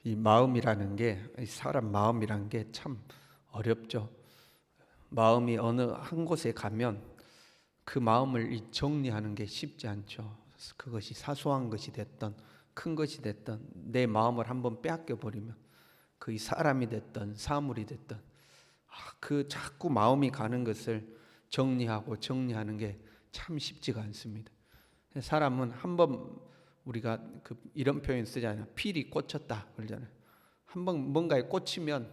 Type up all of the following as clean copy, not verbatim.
이 마음이라는 게, 사람 마음이라는 게 참 어렵죠. 마음이 어느 한 곳에 가면 그 마음을 정리하는 게 쉽지 않죠. 그것이 사소한 것이 됐던 큰 것이 됐던 내 마음을 한번 빼앗겨 버리면 그 사람이 됐던 사물이 됐던 그 자꾸 마음이 가는 것을 정리하는 게 참 쉽지가 않습니다. 사람은 한번 우리가 이런 표현 쓰잖아요. 필이 꽂혔다 그러잖아요. 한번 뭔가에 꽂히면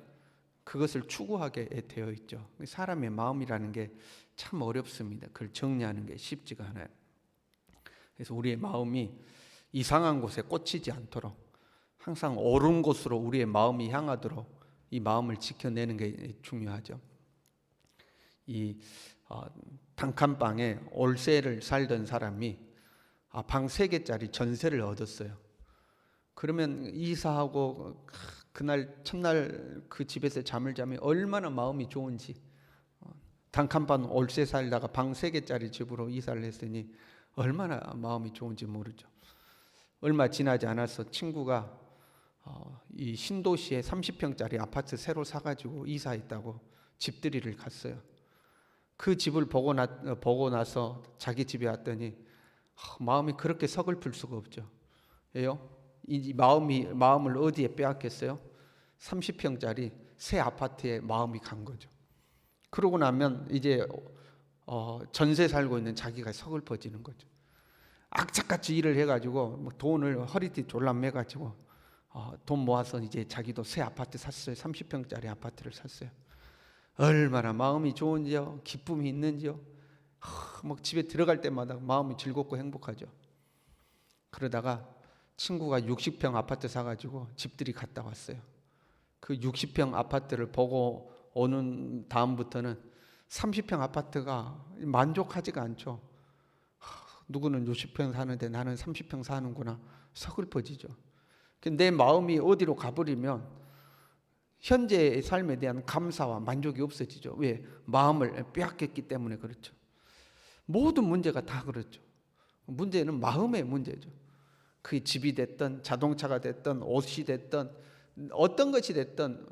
그것을 추구하게 되어 있죠. 사람의 마음이라는 게 참 어렵습니다. 그걸 정리하는 게 쉽지가 않아요. 그래서 우리의 마음이 이상한 곳에 꽂히지 않도록 항상 옳은 곳으로 우리의 마음이 향하도록 이 마음을 지켜내는 게 중요하죠. 이 단칸방에 올세를 살던 사람이 방 3개짜리 전세를 얻었어요. 그러면 이사하고 그날 첫날 그 집에서 잠을 자면 얼마나 마음이 좋은지, 단칸방 올세 살다가 방 3개짜리 집으로 이사를 했으니 얼마나 마음이 좋은지 모르죠. 얼마 지나지 않아서 친구가 이 신도시에 30평짜리 아파트 새로 사가지고 이사했다고 집들이를 갔어요. 그 집을 보고 나서 자기 집에 왔더니 마음이 그렇게 서글플 수가 없죠. 왜요? 이 마음을 어디에 빼앗겼어요? 30평짜리 새 아파트에 마음이 간 거죠. 그러고 나면 이제 전세 살고 있는 자기가 서글퍼지는 거죠. 악착같이 일을 해가지고 돈을 허리띠 졸라매가지고 돈 모아서 이제 자기도 새 아파트 샀어요. 30평짜리 아파트를 샀어요. 얼마나 마음이 좋은지요, 기쁨이 있는지요. 막 집에 들어갈 때마다 마음이 즐겁고 행복하죠. 그러다가 친구가 60평 아파트 사가지고 집들이 갔다 왔어요. 그 60평 아파트를 보고 오는 다음부터는 30평 아파트가 만족하지가 않죠. 누구는 60평 사는데 나는 30평 사는구나, 서글퍼지죠. 내 마음이 어디로 가버리면 현재의 삶에 대한 감사와 만족이 없어지죠. 왜? 마음을 빼앗겼기 때문에 그렇죠. 모든 문제가 다 그렇죠. 문제는 마음의 문제죠. 그 집이 됐든 자동차가 됐든 옷이 됐든 어떤 것이 됐든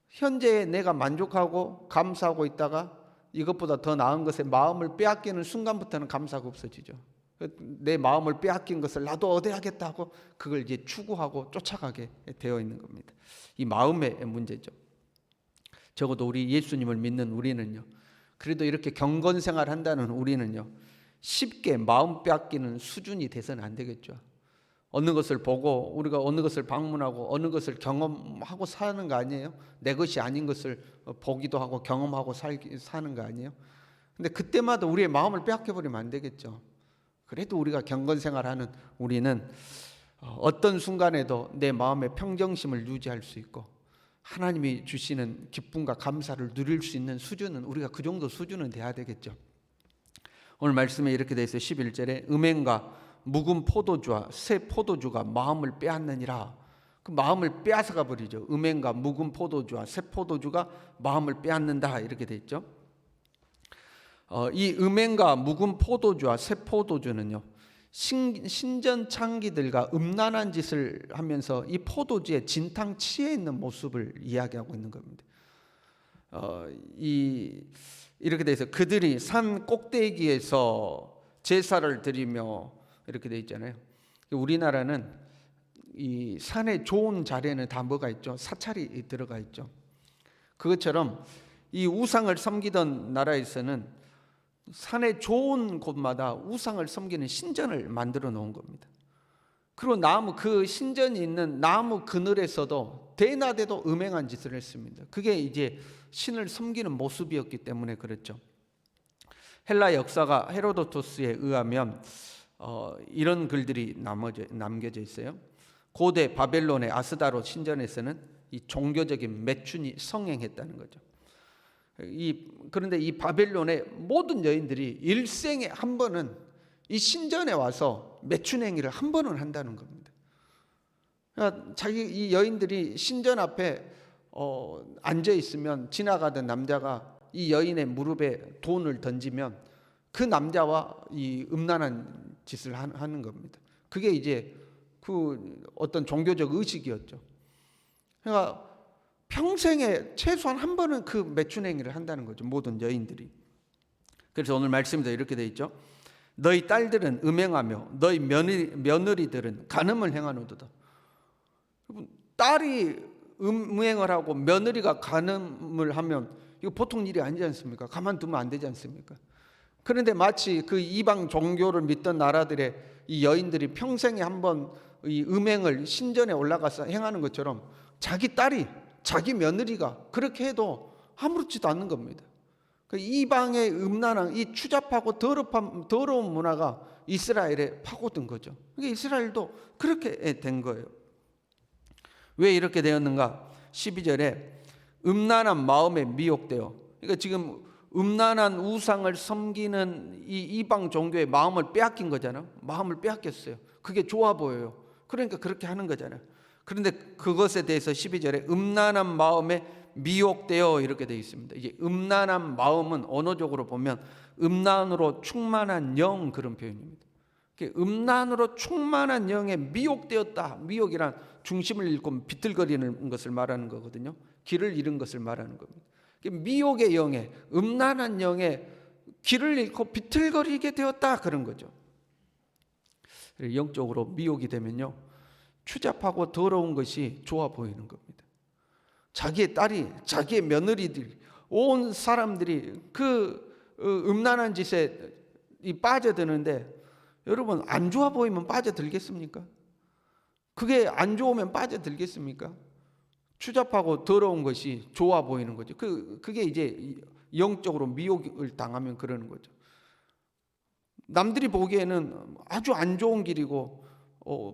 현재에 내가 만족하고 감사하고 있다가 이것보다 더 나은 것에 마음을 빼앗기는 순간부터는 감사가 없어지죠. 내 마음을 빼앗긴 것을 나도 얻어야겠다 하고 그걸 이제 추구하고 쫓아가게 되어 있는 겁니다. 이 마음의 문제죠. 적어도 우리 예수님을 믿는 우리는요, 그래도 이렇게 경건생활 한다는 우리는요, 쉽게 마음 빼앗기는 수준이 돼서는 안 되겠죠. 어느 것을 보고 우리가 어느 것을 방문하고 어느 것을 경험하고 사는 거 아니에요? 내 것이 아닌 것을 보기도 하고 경험하고 사는 거 아니에요? 근데 그때마다 우리의 마음을 빼앗겨버리면 안 되겠죠. 그래도 우리가 경건생활하는 우리는 어떤 순간에도 내 마음의 평정심을 유지할 수 있고 하나님이 주시는 기쁨과 감사를 누릴 수 있는 수준은, 우리가 그 정도 수준은 돼야 되겠죠. 오늘 말씀에 이렇게 되어 있어요. 11절에 음행과 묵은 포도주와 새 포도주가 마음을 빼앗느니라. 그 마음을 빼앗아가 버리죠. 음행과 묵은 포도주와 새 포도주가 마음을 빼앗는다, 이렇게 되어 있죠. 이 음행과 묵은 포도주와 새 포도주는요, 신전창기들과 음란한 짓을 하면서 이 포도주에 진탕 치에 있는 모습을 이야기하고 있는 겁니다. 이렇게 돼서 그들이 산 꼭대기에서 제사를 드리며, 이렇게 돼 있잖아요. 우리나라는 이 산의 좋은 자리에는 다 뭐가 있죠? 사찰이 들어가 있죠. 그것처럼 이 우상을 섬기던 나라에서는 산의 좋은 곳마다 우상을 섬기는 신전을 만들어 놓은 겁니다. 그리고 그 신전이 있는 나무 그늘에서도 대낮에도 음행한 짓을 했습니다. 그게 이제 신을 섬기는 모습이었기 때문에 그렇죠. 헬라 역사가 헤로도토스에 의하면 이런 글들이 남겨져 있어요. 고대 바벨론의 아스다롯 신전에서는 이 종교적인 매춘이 성행했다는 거죠. 그런데 이 바벨론의 모든 여인들이 일생에 한 번은 이 신전에 와서 매춘행위를 한 번은 한다는 겁니다. 그러니까 이 여인들이 신전 앞에 앉아 있으면 지나가던 남자가 이 여인의 무릎에 돈을 던지면 그 남자와 이 음란한 짓을 하는 겁니다. 그게 이제 그 어떤 종교적 의식이었죠. 그러니까 평생에 최소한 한 번은 그 매춘행위를 한다는 거죠, 모든 여인들이. 그래서 오늘 말씀에도 이렇게 되어 있죠. 너희 딸들은 음행하며 너희 며느리들은 간음을 행하노도다. 딸이 음행을 하고 며느리가 간음을 하면 이거 보통 일이 아니지 않습니까? 가만두면 안 되지 않습니까? 그런데 마치 그 이방 종교를 믿던 나라들의 이 여인들이 평생에 한 번 이 음행을 신전에 올라가서 행하는 것처럼 자기 딸이, 자기 며느리가 그렇게 해도 아무렇지도 않는 겁니다. 그 이방의 음란한 이 추잡하고 더러운 문화가 이스라엘에 파고든 거죠. 그러니까 이스라엘도 그렇게 된 거예요. 왜 이렇게 되었는가? 12절에 음란한 마음에 미혹되어, 그러니까 지금 음란한 우상을 섬기는 이 이방 종교의 마음을 빼앗긴 거잖아요. 마음을 빼앗겼어요. 그게 좋아 보여요. 그러니까 그렇게 하는 거잖아요. 그런데 그것에 대해서 12절에 음란한 마음에 미혹되어 이렇게 되어 있습니다. 이제 음란한 마음은 언어적으로 보면 음란으로 충만한 영, 그런 표현입니다. 음란으로 충만한 영에 미혹되었다. 미혹이란 중심을 잃고 비틀거리는 것을 말하는 거거든요. 길을 잃은 것을 말하는 겁니다. 미혹의 영에, 음란한 영에 길을 잃고 비틀거리게 되었다, 그런 거죠. 영적으로 미혹이 되면요, 추잡하고 더러운 것이 좋아 보이는 겁니다. 자기의 딸이, 자기의 며느리들, 온 사람들이 그 음란한 짓에 빠져드는데, 여러분, 안 좋아 보이면 빠져들겠습니까? 그게 안 좋으면 빠져들겠습니까? 추잡하고 더러운 것이 좋아 보이는 거죠. 그게 이제 영적으로 미혹을 당하면 그러는 거죠. 남들이 보기에는 아주 안 좋은 길이고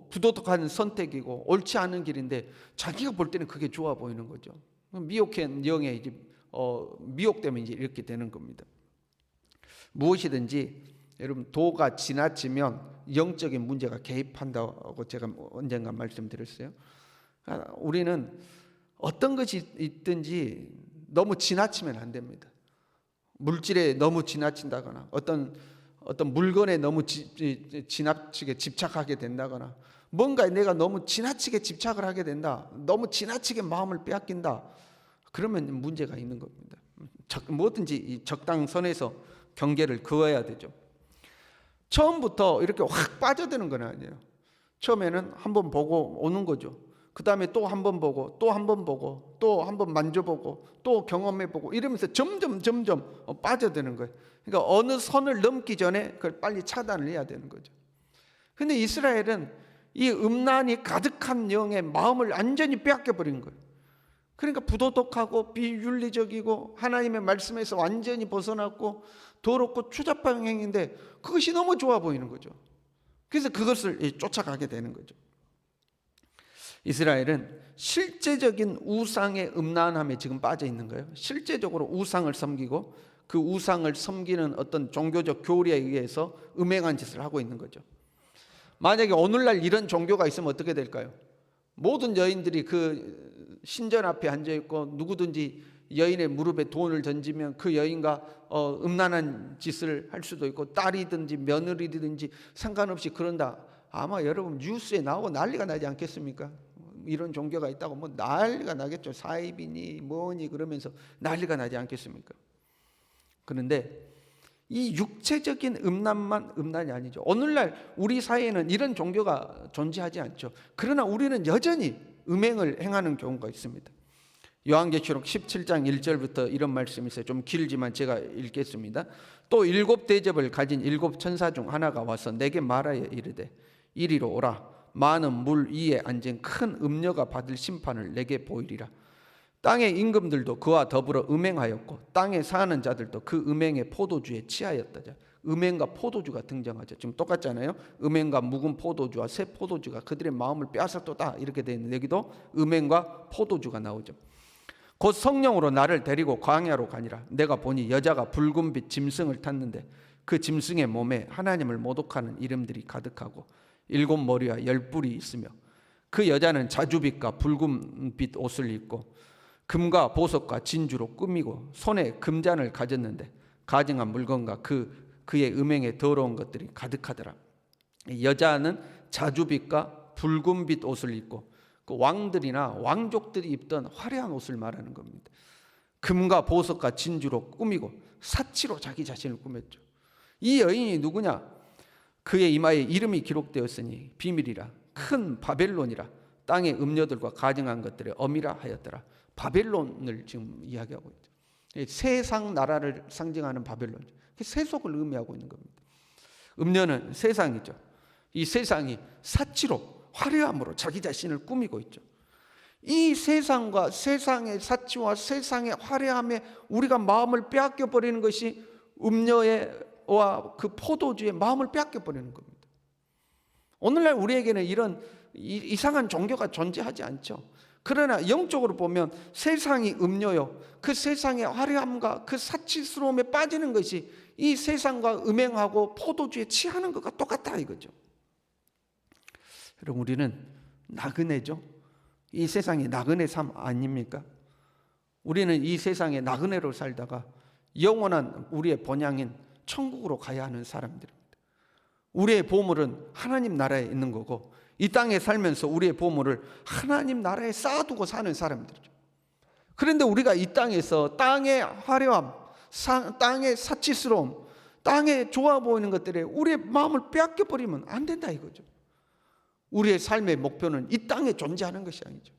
부도덕한 선택이고 옳지 않은 길인데 자기가 볼 때는 그게 좋아 보이는 거죠. 미혹한 영에 이제 미혹되면 이제 이렇게 되는 겁니다. 무엇이든지 여러분, 도가 지나치면 영적인 문제가 개입한다고 제가 언젠가 말씀드렸어요. 우리는 어떤 것이 있든지 너무 지나치면 안 됩니다. 물질에 너무 지나친다거나 어떤 물건에 너무 지나치게 집착하게 된다거나 뭔가 내가 너무 지나치게 집착을 하게 된다, 너무 지나치게 마음을 빼앗긴다, 그러면 문제가 있는 겁니다. 뭐든지 이 적당선에서 경계를 그어야 되죠. 처음부터 이렇게 확 빠져드는 건 아니에요. 처음에는 한번 보고 오는 거죠. 그 다음에 또 한 번 보고, 또 한 번 보고, 또 한 번 만져보고, 또 경험해보고, 이러면서 점점 빠져드는 거예요. 그러니까 어느 선을 넘기 전에 그걸 빨리 차단을 해야 되는 거죠. 근데 이스라엘은 이 음란이 가득한 영의 마음을 완전히 빼앗겨버린 거예요. 그러니까 부도덕하고 비윤리적이고 하나님의 말씀에서 완전히 벗어났고 더럽고 추잡한 행위인데 그것이 너무 좋아 보이는 거죠. 그래서 그것을 쫓아가게 되는 거죠. 이스라엘은 실제적인 우상의 음란함에 지금 빠져 있는 거예요. 실제적으로 우상을 섬기고 그 우상을 섬기는 어떤 종교적 교리에 의해서 음행한 짓을 하고 있는 거죠. 만약에 오늘날 이런 종교가 있으면 어떻게 될까요? 모든 여인들이 그 신전 앞에 앉아 있고 누구든지 여인의 무릎에 돈을 던지면 그 여인과 음란한 짓을 할 수도 있고, 딸이든지 며느리든지 상관없이 그런다. 아마 여러분 뉴스에 나오고 난리가 나지 않겠습니까? 이런 종교가 있다고 뭐 난리가 나겠죠. 사이비니 뭐니 그러면서 난리가 나지 않겠습니까? 그런데 이 육체적인 음란만 음란이 아니죠. 오늘날 우리 사회에는 이런 종교가 존재하지 않죠. 그러나 우리는 여전히 음행을 행하는 경우가 있습니다. 요한계시록 17장 1절부터 이런 말씀이 있어요. 좀 길지만 제가 읽겠습니다. 또 7 대접을 가진 7 천사 중 하나가 와서 내게 말하여 이르되 이리로 오라. 많은 물 위에 앉은 큰 음녀가 받을 심판을 내게 보이리라. 땅의 임금들도 그와 더불어 음행하였고 땅에 사는 자들도 그 음행의 포도주에 취하였다. 음행과 포도주가 등장하죠. 지금 똑같잖아요. 음행과 묵은 포도주와 새 포도주가 그들의 마음을 빼앗았도다, 이렇게 되어 있는데 여기도 음행과 포도주가 나오죠. 곧 성령으로 나를 데리고 광야로 가니라. 내가 보니 여자가 붉은빛 짐승을 탔는데 그 짐승의 몸에 하나님을 모독하는 이름들이 가득하고 7 머리와 10 뿔이 있으며 그 여자는 자주빛과 붉은빛 옷을 입고 금과 보석과 진주로 꾸미고 손에 금잔을 가졌는데 가증한 물건과 그의 음행에 더러운 것들이 가득하더라. 여자는 자주빛과 붉은빛 옷을 입고 그 왕들이나 왕족들이 입던 화려한 옷을 말하는 겁니다. 금과 보석과 진주로 꾸미고 사치로 자기 자신을 꾸몄죠. 이 여인이 누구냐? 그의 이마에 이름이 기록되었으니 비밀이라 큰 바벨론이라 땅의 음녀들과 가증한 것들의 어미라 하였더라. 바벨론을 지금 이야기하고 있죠. 세상 나라를 상징하는 바벨론, 세속을 의미하고 있는 겁니다. 음녀는 세상이죠. 이 세상이 사치로 화려함으로 자기 자신을 꾸미고 있죠. 이 세상과 세상의 사치와 세상의 화려함에 우리가 마음을 빼앗겨 버리는 것이 음녀와 그 포도주의 마음을 빼앗겨 버리는 겁니다. 오늘날 우리에게는 이런 이상한 종교가 존재하지 않죠. 그러나 영적으로 보면 세상이 음료요, 그 세상의 화려함과 그 사치스러움에 빠지는 것이 이 세상과 음행하고 포도주에 취하는 것과 똑같다 이거죠. 여러분, 우리는 나그네죠. 이 세상이 나그네 삶 아닙니까? 우리는 이 세상에 나그네로 살다가 영원한 우리의 본향인 천국으로 가야 하는 사람들입니다. 우리의 보물은 하나님 나라에 있는 거고, 이 땅에 살면서 우리의 보물을 하나님 나라에 쌓아두고 사는 사람들이죠. 그런데 우리가 이 땅에서 땅의 화려함, 땅의 사치스러움, 땅에 좋아 보이는 것들에 우리의 마음을 빼앗겨 버리면 안 된다 이거죠. 우리의 삶의 목표는 이 땅에 존재하는 것이 아니죠.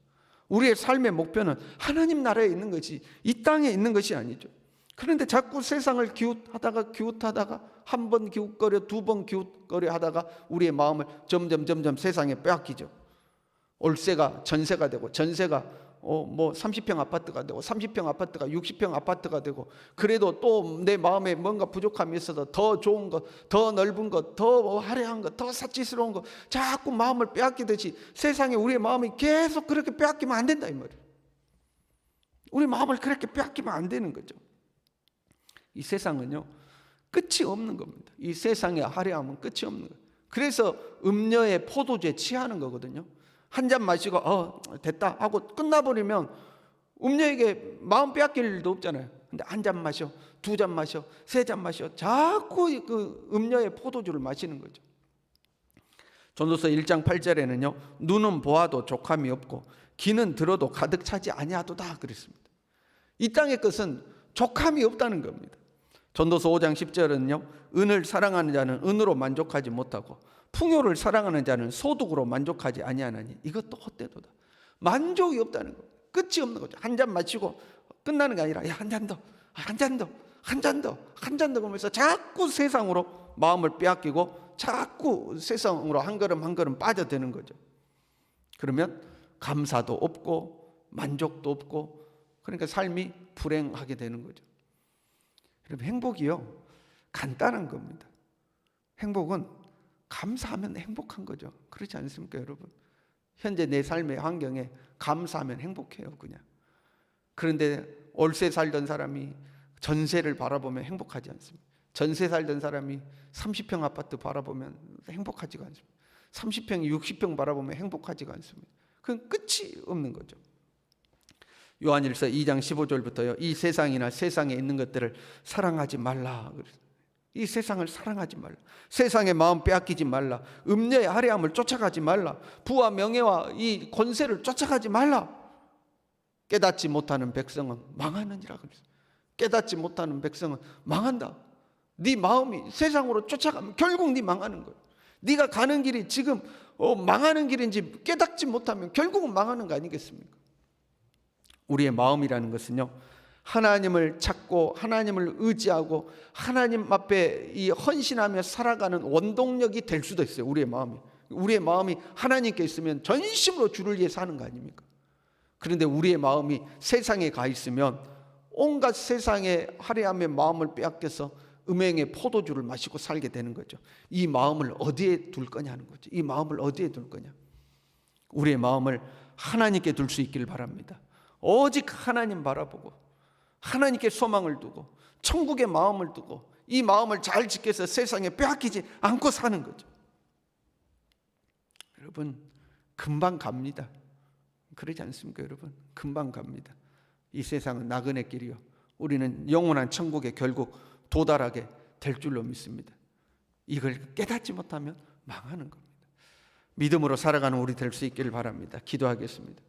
우리의 삶의 목표는 하나님 나라에 있는 것이 이 땅에 있는 것이 아니죠. 그런데 자꾸 세상을 기웃하다가 한 번 기웃거려 두 번 기웃거려 하다가 우리의 마음을 점점 세상에 빼앗기죠. 월세가 전세가 되고, 전세가 30평 아파트가 되고, 30평 아파트가 60평 아파트가 되고, 그래도 또 내 마음에 뭔가 부족함이 있어서 더 좋은 것, 더 넓은 것, 더 화려한 것, 더 사치스러운 것, 자꾸 마음을 빼앗기듯이 세상에 우리의 마음이 계속 그렇게 빼앗기면 안 된다 이 말이에요. 우리 마음을 그렇게 빼앗기면 안 되는 거죠. 이 세상은요, 끝이 없는 겁니다. 이 세상의 화려함은 끝이 없는 거예요. 그래서 음녀의 포도주에 취하는 거거든요. 한 잔 마시고 됐다 하고 끝나버리면 음녀에게 마음 빼앗길 일도 없잖아요. 근데 한 잔 마셔, 두 잔 마셔, 세 잔 마셔, 자꾸 그 음녀의 포도주를 마시는 거죠. 전도서 1장 8절에는요, 눈은 보아도 족함이 없고 귀는 들어도 가득 차지 아니하도다 그랬습니다. 이 땅의 것은 족함이 없다는 겁니다. 전도서 5장 10절은요, 은을 사랑하는 자는 은으로 만족하지 못하고 풍요를 사랑하는 자는 소득으로 만족하지 아니하나니 이것도 헛되도다. 만족이 없다는 거, 끝이 없는 거죠. 한 잔 마시고 끝나는 게 아니라 한 잔 더, 한 잔 더, 한 잔 더, 한 잔 더 그러면서 자꾸 세상으로 마음을 빼앗기고 자꾸 세상으로 한 걸음 한 걸음 빠져드는 거죠. 그러면 감사도 없고 만족도 없고, 그러니까 삶이 불행하게 되는 거죠. 여러분, 행복이요, 간단한 겁니다. 행복은 감사하면 행복한 거죠. 그렇지 않습니까, 여러분? 현재 내 삶의 환경에 감사하면 행복해요, 그냥. 그런데 월세 살던 사람이 전세를 바라보면 행복하지 않습니다. 전세 살던 사람이 30평 아파트 바라보면 행복하지가 않습니다. 30평, 60평 바라보면 행복하지가 않습니다. 그건 끝이 없는 거죠. 요한일서 2장 15절부터요, 이 세상이나 세상에 있는 것들을 사랑하지 말라. 이 세상을 사랑하지 말라. 세상의 마음 빼앗기지 말라. 음녀의 화려함을 쫓아가지 말라. 부와 명예와 이 권세를 쫓아가지 말라. 깨닫지 못하는 백성은 망하느니라 그랬어요. 깨닫지 못하는 백성은 망한다. 네 마음이 세상으로 쫓아가면 결국 네 망하는 거예요. 네가 가는 길이 지금 망하는 길인지 깨닫지 못하면 결국은 망하는 거 아니겠습니까? 우리의 마음이라는 것은요, 하나님을 찾고 하나님을 의지하고 하나님 앞에 이 헌신하며 살아가는 원동력이 될 수도 있어요. 우리의 마음이 하나님께 있으면 전심으로 주를 위해 사는 거 아닙니까? 그런데 우리의 마음이 세상에 가 있으면 온갖 세상의 화려함의 마음을 빼앗겨서 음행의 포도주를 마시고 살게 되는 거죠. 이 마음을 어디에 둘 거냐 하는 거죠. 이 마음을 어디에 둘 거냐. 우리의 마음을 하나님께 둘 수 있기를 바랍니다. 오직 하나님 바라보고 하나님께 소망을 두고 천국의 마음을 두고 이 마음을 잘 지켜서 세상에 빼앗기지 않고 사는 거죠. 여러분, 금방 갑니다. 그러지 않습니까, 여러분? 금방 갑니다. 이 세상은 나그네 길이요, 우리는 영원한 천국에 결국 도달하게 될 줄로 믿습니다. 이걸 깨닫지 못하면 망하는 겁니다. 믿음으로 살아가는 우리 될 수 있기를 바랍니다. 기도하겠습니다.